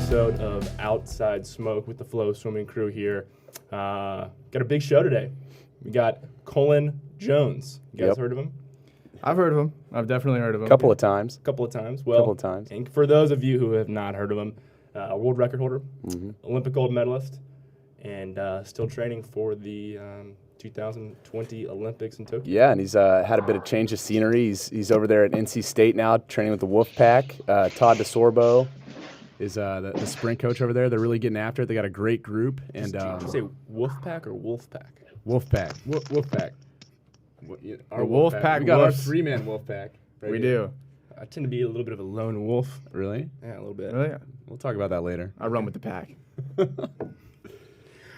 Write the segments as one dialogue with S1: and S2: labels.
S1: episode of Outside Smoke with the FloSwimming crew here. Got a big show today. We got Cullen Jones. You guys heard of him?
S2: I've heard of him. I've definitely heard of him.
S1: A couple of times. Well, and for those of you who have not heard of him, world record holder, Olympic gold medalist, and still training for the 2020 Olympics in Tokyo.
S3: Yeah, and he's had a bit of change of scenery. He's over there at NC State now, training with the Wolfpack. Todd DeSorbo is the sprint coach over there. They're really getting after it. They got a great group. And
S1: Did you say Wolfpack or Wolfpack?
S3: Wolfpack.
S2: Wolfpack.
S3: Our
S2: Wolfpack.
S3: We got our three-man Wolfpack.
S2: Right we do.
S1: I tend to be a little bit of a lone wolf.
S3: Really?
S1: Yeah, a little bit.
S2: Really?
S3: We'll talk about that later.
S2: I run with the pack.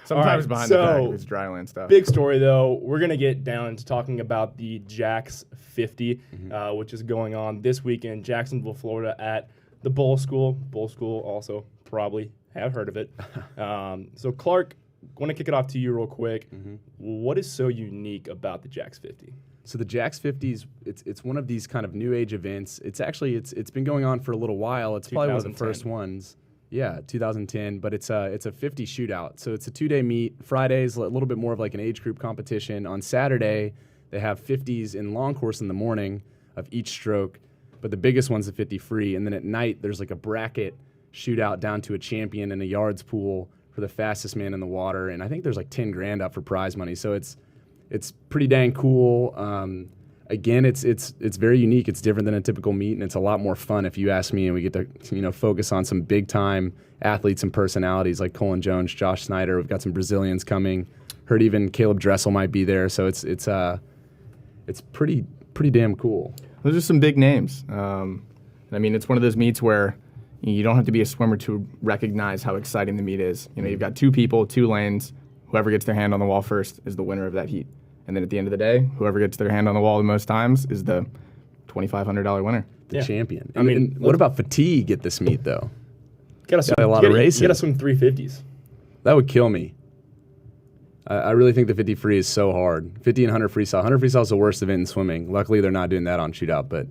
S2: Sometimes behind the pack if it's dryland stuff.
S1: Big story, though. We're going to get down to talking about the Jax 50, which is going on this weekend in Jacksonville, Florida at the Bowl School. Bowl School also probably have heard of it. So, Clark, I want to kick it off to you real quick. What is so unique about the Jax 50?
S3: So the Jax 50s, it's one of these kind of new age events. It's been going on for a little while. It's probably one of the first ones. Yeah, 2010, but it's a 50 shootout. So it's a 2-day meet. Friday's a little bit more of like an age group competition. On Saturday, they have 50s in long course in the morning of each stroke, but the biggest one's a 50 free. And then at night, there's like a bracket shootout down to a champion and a yards pool for the fastest man in the water. And I think there's like 10 grand up for prize money. So it's pretty dang cool. Again, it's very unique. It's different than a typical meet, and it's a lot more fun if you ask me. And we get to focus on some big time athletes and personalities like Cullen Jones, Josh Snyder. We've got some Brazilians coming. Heard even Caleb Dressel might be there. So it's pretty damn cool.
S2: Those are some big names. I mean, it's one of those meets where you don't have to be a swimmer to recognize how exciting the meet is. You've got two people, two lanes. Whoever gets their hand on the wall first is the winner of that heat. And then at the end of the day, whoever gets their hand on the wall the most times is the $2,500 winner.
S3: The champion. I mean, what about fatigue at this meet, though?
S1: Got a lot of racing. You got to swim 350s.
S3: That would kill me. I really think the 50 free is so hard. 50 and 100 freestyle. 100 freestyle is the worst event in swimming. Luckily, they're not doing that on shootout. But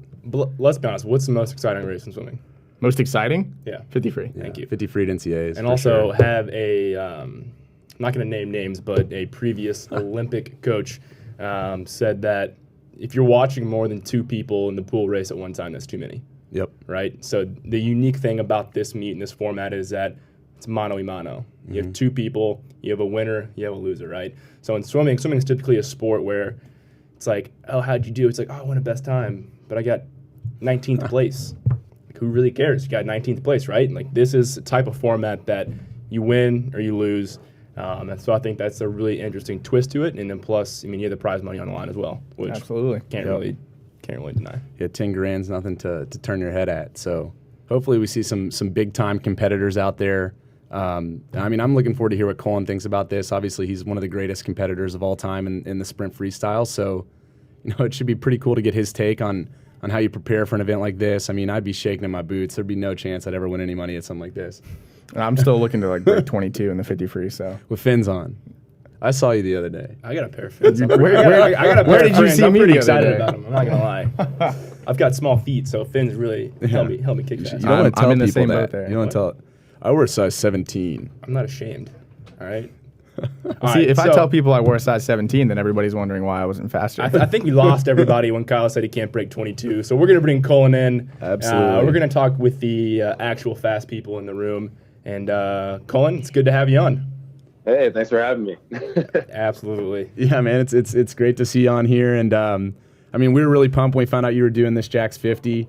S1: let's be honest. What's the most exciting race in swimming?
S2: Most exciting?
S1: Yeah.
S2: 50 free.
S1: Thank you.
S3: 50 free at NCAAs.
S1: And also have a... I'm not going to name names, but a previous Olympic coach said that if you're watching more than two people in the pool race at one time, that's too many.
S3: Yep.
S1: Right? So the unique thing about this meet and this format is that it's mano a mano. You have two people, you have a winner, you have a loser, right? So in swimming is typically a sport where it's like, oh, how'd you do? It's like, oh, I won a best time, but I got 19th place. Like, who really cares? You got 19th place, right? And like, this is a type of format that you win or you lose. And so I think that's a really interesting twist to it. And then plus, I mean, you have the prize money on the line as well, which
S2: absolutely
S1: can't really deny.
S3: Yeah, 10 grand's nothing to turn your head at. So hopefully we see some big time competitors out there. I mean, I'm looking forward to hear what Cullen thinks about this. Obviously, he's one of the greatest competitors of all time in the sprint freestyle. So, it should be pretty cool to get his take on how you prepare for an event like this. I mean, I'd be shaking in my boots. There'd be no chance I'd ever win any money at something like this.
S2: I'm still looking to break 22 in the 50 free. So
S3: with fins on, I saw you the other day.
S1: I got a pair of fins.
S2: Where did you see
S1: I'm
S2: me?
S1: Pretty excited about them. I'm not gonna lie. I've got small feet, so fins really help me kick that.
S3: You don't want to tell
S2: I'm in the
S3: people
S2: same
S3: that.
S2: boat there.
S3: You don't want to tell. I wear a size 17.
S1: I'm not ashamed. All right.
S2: See, if I tell people I wore a size 17, then everybody's wondering why I wasn't faster.
S1: I think we lost everybody when Kyle said he can't break 22. So we're going to bring Cullen in.
S3: Absolutely.
S1: We're going to talk with the actual fast people in the room. And Cullen, it's good to have you on.
S4: Hey, thanks for having me.
S1: Absolutely.
S3: Yeah, man, it's great to see you on here. And I mean, we were really pumped when we found out you were doing this Jax 50.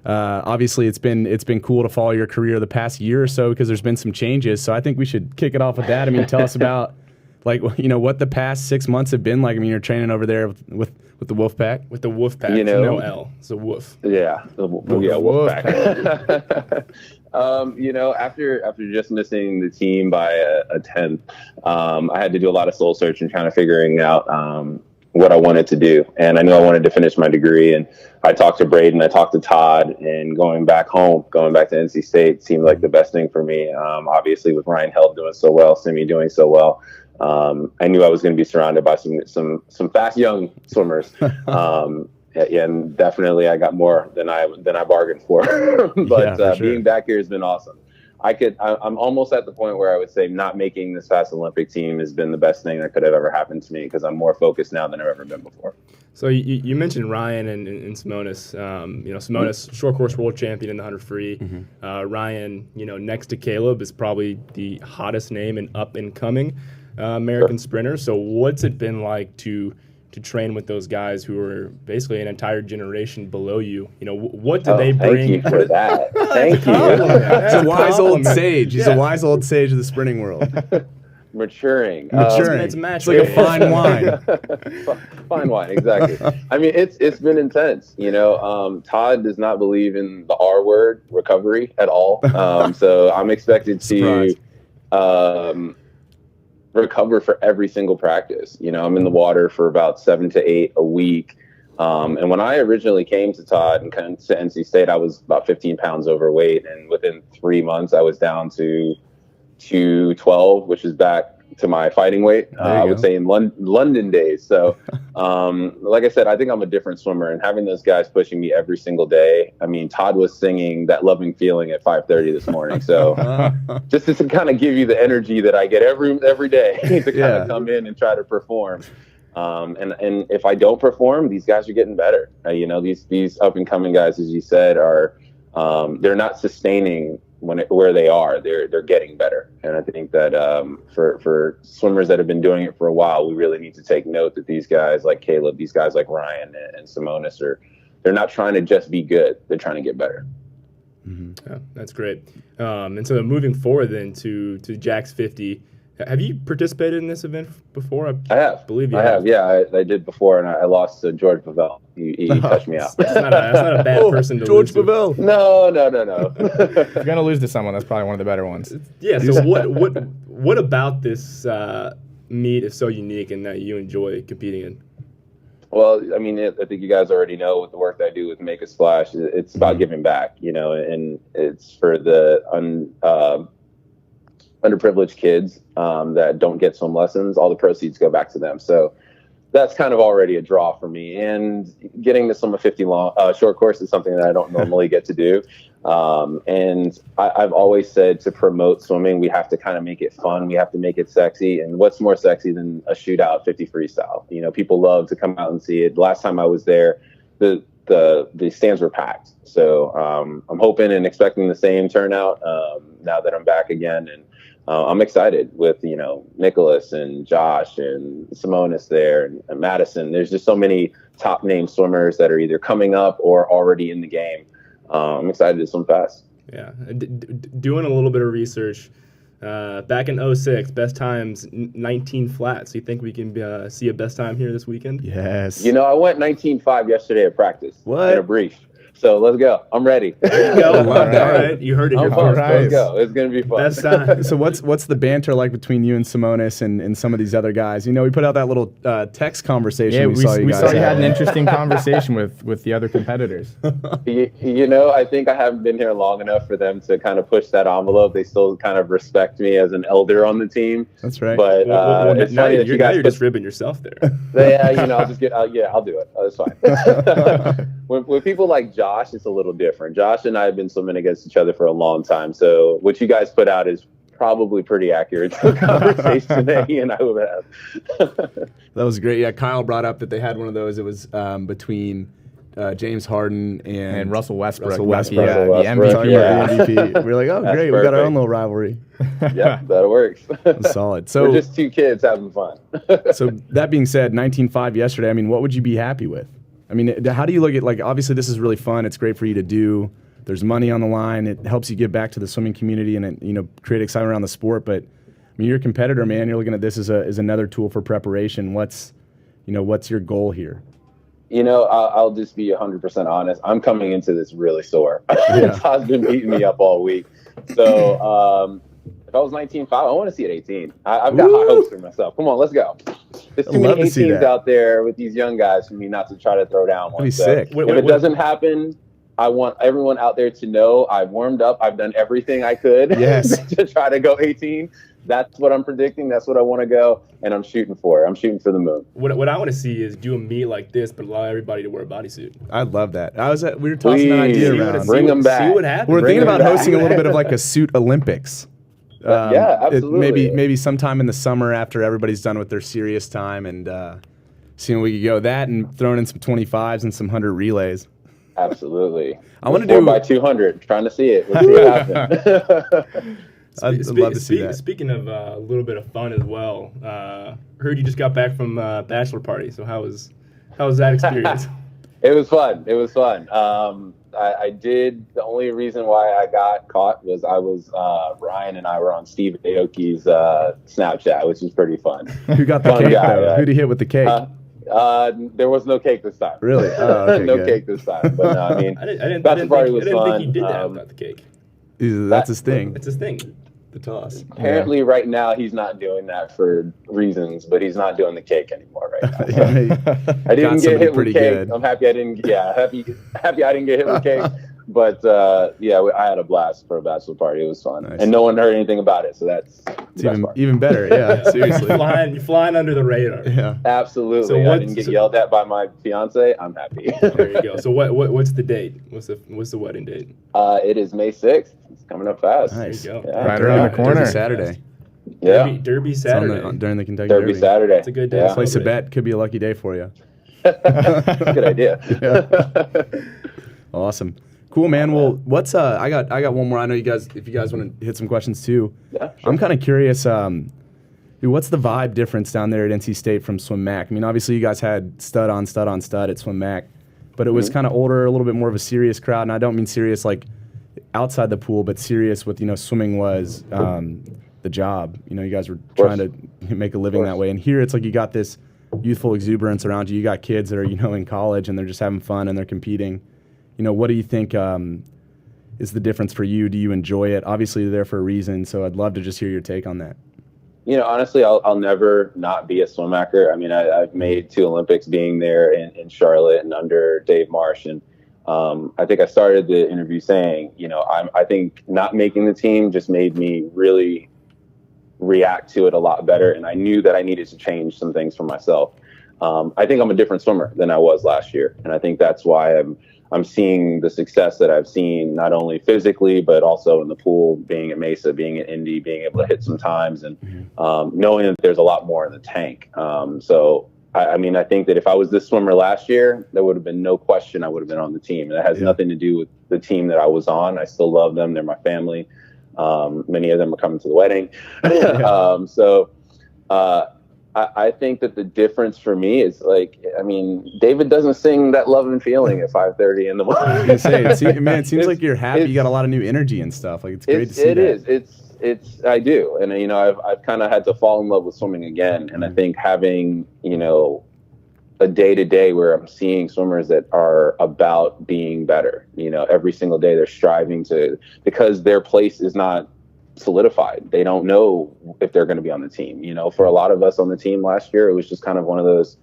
S3: Obviously, it's been cool to follow your career the past year or so because there's been some changes. So I think we should kick it off with that. I mean, tell us about what the past 6 months have been like. I mean, you're training over there with the Wolfpack.
S1: With the Wolfpack, no L. It's a wolf.
S4: Yeah, Wolfpack. After just missing the team by a tenth, I had to do a lot of soul searching, trying to figuring out what I wanted to do. And I knew I wanted to finish my degree. And I talked to Braden, I talked to Todd, and going back to NC State seemed like the best thing for me. Obviously with Ryan Held doing so well, Simi doing so well. I knew I was going to be surrounded by some fast young swimmers. And definitely I got more than I bargained for. But
S3: for sure.
S4: Being back here has been awesome. I'm almost at the point where I would say not making this past Olympic team has been the best thing that could have ever happened to me, because I'm more focused now than I've ever been before.
S1: So you mentioned Ryan and Simonis. Simonis, short course world champion in the 100 free. Ryan, next to Caleb, is probably the hottest name and up and coming American sprinter. So what's it been like to train with those guys who are basically an entire generation below you? What do they bring?
S4: Thank you for that. Thank you.
S3: He's a wise old sage. He's a wise old sage of the sprinting world.
S4: Maturing.
S3: It's like a fine wine.
S4: Fine wine, exactly. I mean, it's been intense. Todd does not believe in the R word, recovery, at all. So I'm expected to recover for every single practice. I'm in the water for about 7 to 8 a week. And when I originally came to Todd and came to NC State, I was about 15 pounds overweight. And within 3 months, I was down to 212, which is back to my fighting weight, I would say, in London days. So, like I said, I think I'm a different swimmer, and having those guys pushing me every single day. I mean, Todd was singing That Loving Feeling at 5:30 this morning. So just to kind of give you the energy that I get every day to kind of come in and try to perform. And if I don't perform, these guys are getting better. These up and coming guys, as you said, are they're not sustaining where they are. They're getting better. And I think that for swimmers that have been doing it for a while, we really need to take note that these guys like Caleb, these guys like Ryan and Simonis they're not trying to just be good. They're trying to get better.
S1: Mm-hmm. Yeah, that's great. And so moving forward then to Jack's 50, have you participated in this event before?
S4: I have.
S1: Believe you
S4: I have. Yeah, I did before, and I lost to George Pavel. He touched me out.
S1: That's not a bad person to
S3: George
S1: lose
S3: Pavel.
S1: to.
S4: No.
S2: If you're gonna lose to someone, that's probably one of the better ones.
S1: Yeah. So what about this meet is so unique and that you enjoy competing in?
S4: Well, I mean, I think you guys already know with the work that I do with Make a Splash, it's about giving back, and it's for the underprivileged kids that don't get swim lessons. All the proceeds go back to them. So that's kind of already a draw for me. And getting to swim a 50 short course is something that I don't normally get to do. And I've always said, to promote swimming, we have to kind of make it fun. We have to make it sexy. And what's more sexy than a shootout 50 freestyle? people love to come out and see it. Last time I was there, the stands were packed. So I'm hoping and expecting the same turnout now that I'm back again. And I'm excited with, Nicholas and Josh and Simonis there and Madison. There's just so many top name swimmers that are either coming up or already in the game. I'm excited to swim fast.
S1: Yeah. Doing a little bit of research, back in 06, best times 19 flat. So you think we can see a best time here this weekend?
S3: Yes.
S4: I went 19.5 yesterday at practice.
S3: What?
S4: In a brief. So let's go. I'm ready.
S1: There you go. All right. You heard it here first.
S4: Let's go. It's going to be fun.
S1: Best time.
S3: So what's the banter like between you and Simonis and some of these other guys? We put out that little text conversation.
S2: Yeah,
S3: we saw you
S2: had an interesting conversation with the other competitors.
S4: I think I haven't been here long enough for them to kind of push that envelope. They still kind of respect me as an elder on the team.
S3: That's right.
S4: But it's funny that you guys
S1: you're just ribbing yourself there.
S4: I'll do it. That's fine. When people like Josh, it's a little different. Josh and I have been swimming against each other for a long time. So what you guys put out is probably pretty accurate to the conversation that he and I would have.
S3: That was great. Yeah, Kyle brought up that they had one of those. It was between James Harden and
S2: Russell Westbrook.
S3: The
S2: MVP.
S3: Yeah. MVP. We're like, oh,
S4: That's
S3: great.
S4: perfect.
S3: We got our own little rivalry.
S4: Yeah, that works.
S3: Solid. So
S4: we're just two kids having fun.
S3: So that being said, 19.5 yesterday, what would you be happy with? How do you look at, obviously this is really fun. It's great for you to do. There's money on the line. It helps you give back to the swimming community and it, create excitement around the sport. But you're a competitor, man. You're looking at this as another tool for preparation. What's your goal here?
S4: I'll just be 100% honest. I'm coming into this really sore. Todd's been beating me up all week. So if I was 19.5, I want to see it 18. I've got high hopes for myself. Come on, let's go. There's too many 18s out there with these young guys for me not to try to throw down one.
S3: That'd be sick.
S4: If it doesn't happen, I want everyone out there to know I've warmed up. I've done everything I could
S3: yes.
S4: to try to go 18. That's what I'm predicting. That's what I want to go, and I'm shooting for. I'm shooting for the moon.
S1: What I want to see is do a meet like this, but allow everybody to wear a bodysuit.
S3: I'd love that. We were tossing that idea around.
S4: Bring them back.
S1: See what happens.
S3: We're thinking about hosting a little
S4: back.
S3: bit of like a suit Olympics.
S4: Yeah, absolutely.
S3: Maybe sometime in the summer after everybody's done with their serious time, and seeing we could go that and throwing in some 25s and some 100 relays.
S4: Absolutely.
S3: I want to
S4: 4
S3: do
S4: by 200. Trying to see it. Let's see what happens.
S3: I'd love to see that.
S1: Speaking of a little bit of fun as well, heard you just got back from bachelor party. So how was that experience?
S4: It was fun. It was fun. I did. The only reason why I got caught was Ryan and I were on Steve Aoki's Snapchat, which was pretty fun.
S3: Who got the cake? Though? Who'd he hit with the cake?
S4: There was no cake this time.
S3: Really? Oh, okay,
S4: no
S3: good.
S4: cake this time. But no, I mean,
S1: I didn't
S4: bachelor party was
S1: think
S4: fun.
S1: he did that without the cake.
S3: That's his thing.
S1: It's his thing.
S3: The toss.
S4: Apparently, right now he's not doing that for reasons, but he's not doing the cake anymore right now. So. I didn't get hit with cake.
S3: Good.
S4: I'm happy I didn't. Yeah, happy I didn't get hit with cake. But I had a blast for a bachelor party. It was fun,
S3: Nice.
S4: and no one heard anything about it. So that's
S3: even better. Yeah, seriously.
S1: You're flying under the radar.
S3: Yeah,
S4: absolutely.
S1: So
S4: I didn't get yelled at by my fiance. I'm happy.
S1: There you go. So what's the date? What's the wedding date?
S4: It is May 6th. It's coming up fast.
S3: Nice.
S1: There you go.
S4: Yeah.
S2: Right around the corner.
S3: Derby Saturday.
S4: Yeah,
S1: Derby
S3: It's
S1: Saturday.
S3: during the Kentucky
S4: Derby Saturday.
S1: It's a good day.
S4: Yeah.
S3: Place a bet. Could be a lucky day for you.
S4: Good idea.
S3: Awesome. Cool, man. Well, what's I got one more. I know you guys. If you guys want to hit some questions too,
S4: Yeah, sure.
S3: I'm kind of curious. What's the vibe difference down there at NC State from Swim Mac? I mean, obviously you guys had stud on stud on stud at Swim Mac, but it was kind of older, a little bit more of a serious crowd. And I don't mean serious like outside the pool, but serious with swimming was the job. You guys were trying to make a living that way. And here it's like you got this youthful exuberance around you. You got kids that are in college and they're just having fun and they're competing. What do you think is the difference for you? Do you enjoy it? Obviously, you're there for a reason, so I'd love to just hear your take on that.
S4: Honestly, I'll never not be a swimmacker. I mean, I've made 2 Olympics being there in Charlotte and under Dave Marsh. And I think I started the interview saying, I think not making the team just made me really react to it a lot better. And I knew that I needed to change some things for myself. I think I'm a different swimmer than I was last year. And I think that's why I'm seeing the success that I've seen, not only physically, but also in the pool, being at Mesa, being at Indy, being able to hit some times and knowing that there's a lot more in the tank. I think that if I was this swimmer last year, there would have been no question I would have been on the team. And that has nothing to do with the team that I was on. I still love them. They're my family. Many of them are coming to the wedding. I think that the difference for me is David doesn't sing that Love and Feeling at 5:30 in the morning.
S3: I was gonna say, it seems like you're happy. You got a lot of new energy and stuff. Like it's great to see that.
S4: It is. I do, and I've kind of had to fall in love with swimming again. And I think having a day to day where I'm seeing swimmers that are about being better. Every single day they're striving because their place is not solidified. They don't know if they're going to be on the team. For a lot of us on the team last year, it was just kind of one of those,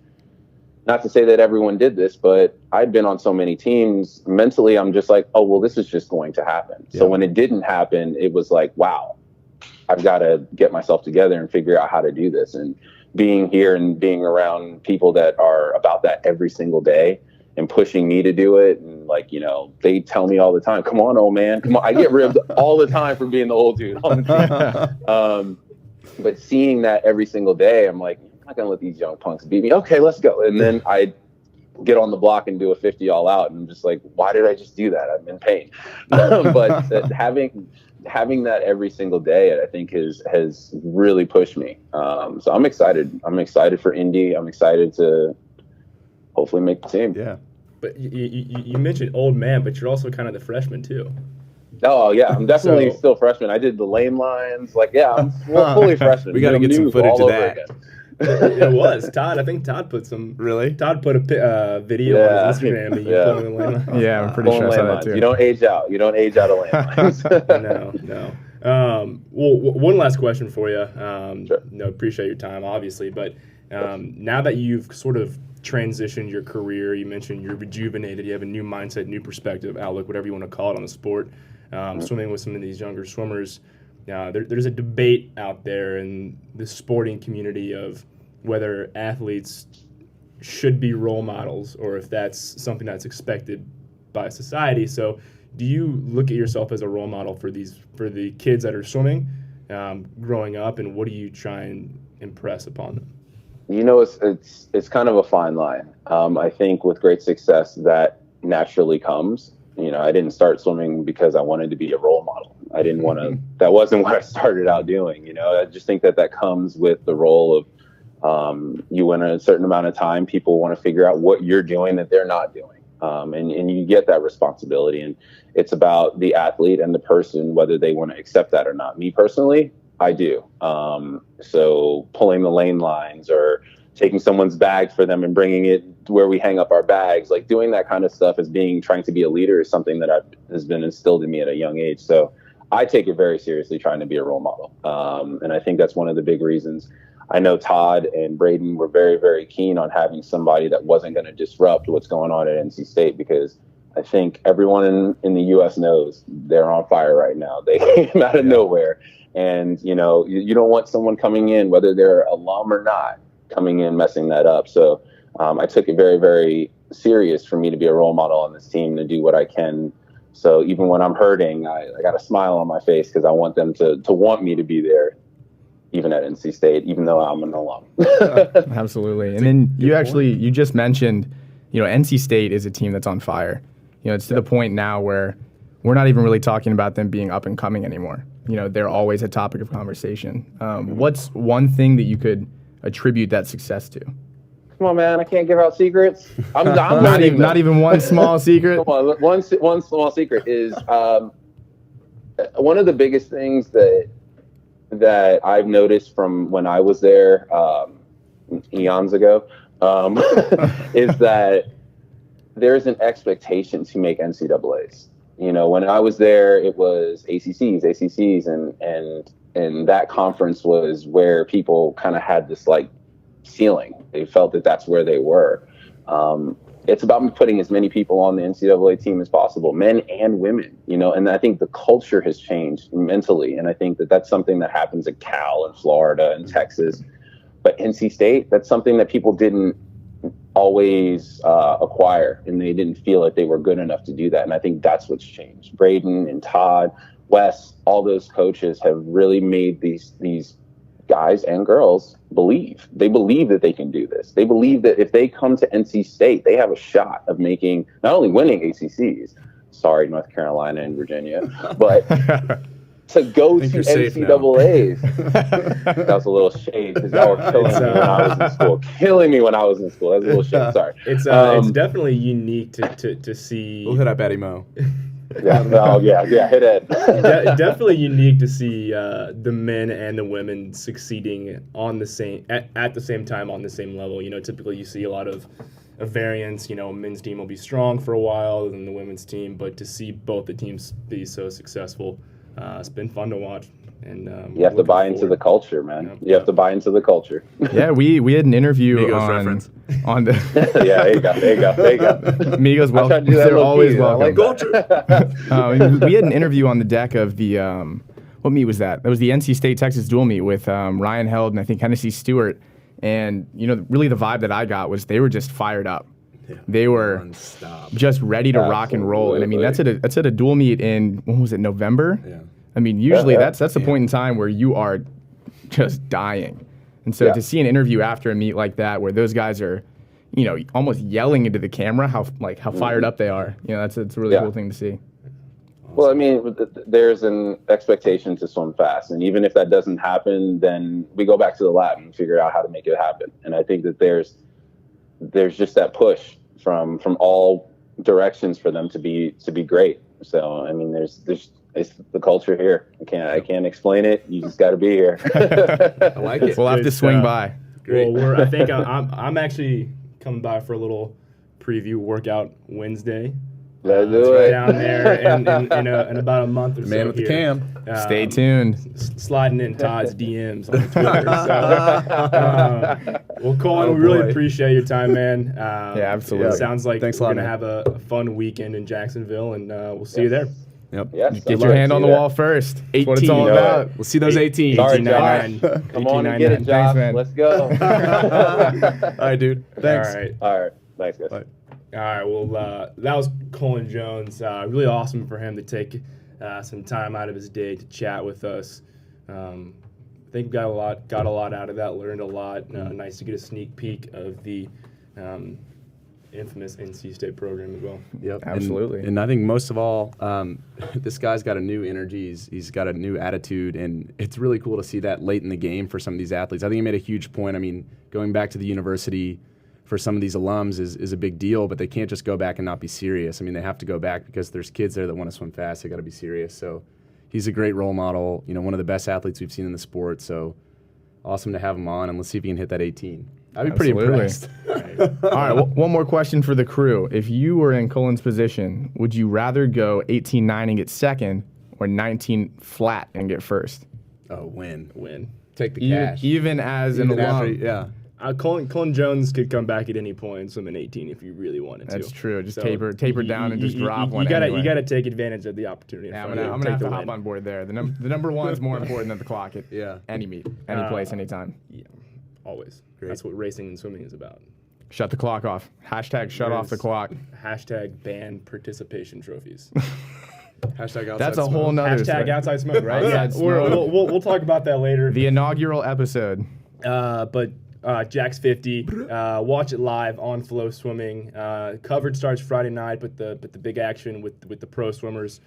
S4: not to say that everyone did this, but I'd been on so many teams. Mentally, I'm just like, oh, well, this is just going to happen. Yeah. So when it didn't happen, it was like, wow, I've got to get myself together and figure out how to do this. And being here and being around people that are about that every single day and pushing me to do it. And they tell me all the time, come on, old man, come on. I get ribbed all the time for being the old dude on the team. But seeing that every single day, I'm like, I'm not going to let these young punks beat me. Okay, let's go. And then I get on the block and do a 50 all out. And I'm just like, why did I just do that? I'm in pain. But having that every single day, I think has really pushed me. So I'm excited. I'm excited for Indy. I'm excited to hopefully make the team.
S3: Yeah.
S1: But you mentioned old man, but you're also kind of the freshman too.
S4: Oh yeah, I'm definitely still freshman. I did the lane lines. I'm fully freshman.
S3: We got to get some footage of that.
S1: It was Todd. I think Todd put some.
S3: Really?
S1: Todd put a video on his Instagram. Of you pulling the lane lines.
S2: Yeah, I'm pretty sure I saw that too.
S4: You don't age out. You don't age out of lane lines.
S1: No. Well, one last question for you.
S4: Sure.
S1: Appreciate your time, obviously, but now that you've sort of transitioned your career, you mentioned you're rejuvenated, you have a new mindset, new perspective, outlook, whatever you want to call it on the sport, swimming with some of these younger swimmers. there's a debate out there in the sporting community of whether athletes should be role models or if that's something that's expected by society. So do you look at yourself as a role model for the kids that are swimming growing up, and what do you try and impress upon them?
S4: It's kind of a fine line. I think with great success that naturally comes. I didn't start swimming because I wanted to be a role model. I didn't want to, that wasn't what I started out doing. I just think that comes with the role of, you in a certain amount of time, people want to figure out what you're doing that they're not doing. And you get that responsibility, and it's about the athlete and the person, whether they want to accept that or not. Me personally, I do. So pulling the lane lines or taking someone's bag for them and bringing it where we hang up our bags, like doing that kind of stuff as trying to be a leader is something that has been instilled in me at a young age. So I take it very seriously, trying to be a role model. And I think that's one of the big reasons. I know Todd and Braden were very, very keen on having somebody that wasn't going to disrupt what's going on at NC State, because I think everyone in the U.S. knows they're on fire right now. They came out of nowhere. And, you don't want someone coming in, whether they're alum or not, coming in messing that up. So I took it very, very serious for me to be a role model on this team, to do what I can. So even when I'm hurting, I got a smile on my face because I want them to want me to be there, even at NC State, even though I'm an alum.
S2: Absolutely. And then you just mentioned, NC State is a team that's on fire. It's to the point now where we're not even really talking about them being up and coming anymore. They're always a topic of conversation. What's one thing that you could attribute that success to?
S4: Come on, man! I can't give out secrets. I'm
S2: not even one small secret.
S4: Come on, one small secret is one of the biggest things that I've noticed from when I was there eons ago is that there's an expectation to make NCAAs. When I was there, it was ACCs, and that conference was where people kind of had this like ceiling. They felt that that's where they were. It's about putting as many people on the NCAA team as possible, men and women, and I think the culture has changed mentally. And I think that that's something that happens at Cal and Florida and Texas, but NC State, that's something that people didn't always acquire, and they didn't feel like they were good enough to do that. And I think that's what's changed. Braden and Todd, Wes, all those coaches have really made these guys and girls believe. They believe that they can do this. They believe that if they come to NC State, they have a shot of making, not only winning ACCs, sorry, North Carolina and Virginia, but to go to NCAAs. That was a little shade because y'all were killing me when I was in school. That was a little shade. Sorry.
S1: It's definitely unique to see.
S3: We'll hit up Eddie Mo.
S4: Hit Ed.
S1: Definitely unique to see the men and the women succeeding on the same at the same time on the same level. Typically you see a lot of variance. Men's team will be strong for a while than the women's team, but to see both the teams be so successful, it's been fun to watch. And
S4: you have to buy into the culture, man. You have to buy into the culture.
S2: Yeah, we had an interview on the
S4: yeah, there you go.
S2: Migos, welcome. They're always welcome. We had an interview on the deck of the what meet was that? That was the NC State Texas dual meet with Ryan Held and I think Hennessy Stewart. And really the vibe that I got was they were just fired up. Yeah, they were just ready to rock and roll. And I mean that's at a dual meet in, when was it, November? Yeah. I mean, usually that's the point in time where you are just dying. And so to see an interview after a meet like that where those guys are, almost yelling into the camera how fired up they are, that's a really cool thing to see.
S4: Well, I mean, there's an expectation to swim fast. And even if that doesn't happen, then we go back to the lab and figure out how to make it happen. And I think that there's just that push from all directions for them to be great. So, I mean, it's the culture here. I can't explain it. You just got to be here.
S3: I like it.
S2: We'll have to swing by.
S1: Great. Well, I think I'm actually coming by for a little preview workout Wednesday.
S4: Let's do it.
S1: Down there in about a month or so.
S3: Man with the cam.
S2: Stay tuned.
S1: Sliding in Todd's DMs on Twitter. Well, Cullen, we really appreciate your time, man.
S2: Yeah, absolutely.
S1: It sounds like we're going to have a fun weekend in Jacksonville, and we'll see you there.
S3: Yep.
S4: Yes,
S2: Get your hand on the wall first. That's what it's all about.
S3: Let's see those 18.
S4: Sorry,
S1: 1899.
S4: Josh. Come on and get it,
S1: 1899.
S4: Josh.
S2: Thanks, man.
S4: Let's go.
S3: All right, dude. Thanks.
S1: All right.
S4: All right. Thanks, guys.
S3: Bye.
S1: All right. Well, that was Cullen Jones. Really awesome for him to take some time out of his day to chat with us. I think got a lot out of that. Learned a lot. Nice to get a sneak peek of the infamous NC State program as well.
S3: Yep,
S2: Absolutely.
S3: And I think most of all, this guy's got a new energy. He's got a new attitude, and it's really cool to see that late in the game for some of these athletes. I think he made a huge point. I mean, going back to the university for some of these alums is a big deal, but they can't just go back and not be serious. I mean, they have to go back because there's kids there that want to swim fast. They got to be serious. So he's a great role model. You know, one of the best athletes we've seen in the sport. So awesome to have him on, and let's see if he can hit that 18. I'd be pretty impressed.
S2: All right, one more question for the crew. If you were in Cullen's position, would you rather go 18-9 and get second or 19 flat and get first?
S3: Oh, win.
S1: Take
S3: The cash.
S2: Even as an
S3: Even
S2: alum.
S3: after, yeah.
S1: Cullen Jones could come back at any point and swim an 18 if you really wanted to.
S2: That's true. Just
S1: So
S2: taper down and just drop one.
S1: You gotta
S2: anyway.
S1: you gotta take advantage of the opportunity.
S2: Yeah, I'm gonna have to hop on board there. The number one is more important than the clock at any meet, any place, anytime.
S1: Yeah, always.
S3: Great.
S1: That's what racing and swimming is about.
S2: Shut the clock off. Hashtag shut off the clock.
S1: Hashtag ban participation trophies.
S3: Hashtag outside
S2: That's a
S3: smoke.
S2: whole nother
S1: Hashtag
S2: story.
S1: outside smoke, right?
S2: Outside
S1: We'll talk about that later.
S2: The inaugural episode.
S1: But Jack's 50. Watch it live on FloSwimming. Coverage starts Friday night, but the big action with the pro swimmers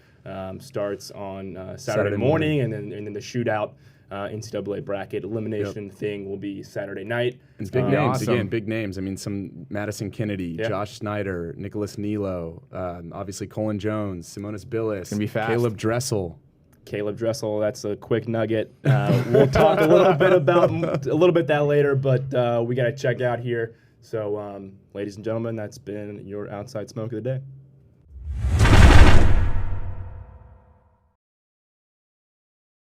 S1: starts on Saturday morning, and then the shootout. NCAA bracket elimination thing will be Saturday night.
S3: And big names,
S2: awesome.
S3: again, big names. I mean, some Madison Kennedy, Josh Snyder, Nicholas Nilo, obviously Cullen Jones, Simonis Billis,
S2: gonna be fast.
S3: Caleb Dressel.
S1: Caleb Dressel, that's a quick nugget. We'll talk a little bit that later, but we got to check out here. So, ladies and gentlemen, that's been your Outside Smoke of the Day.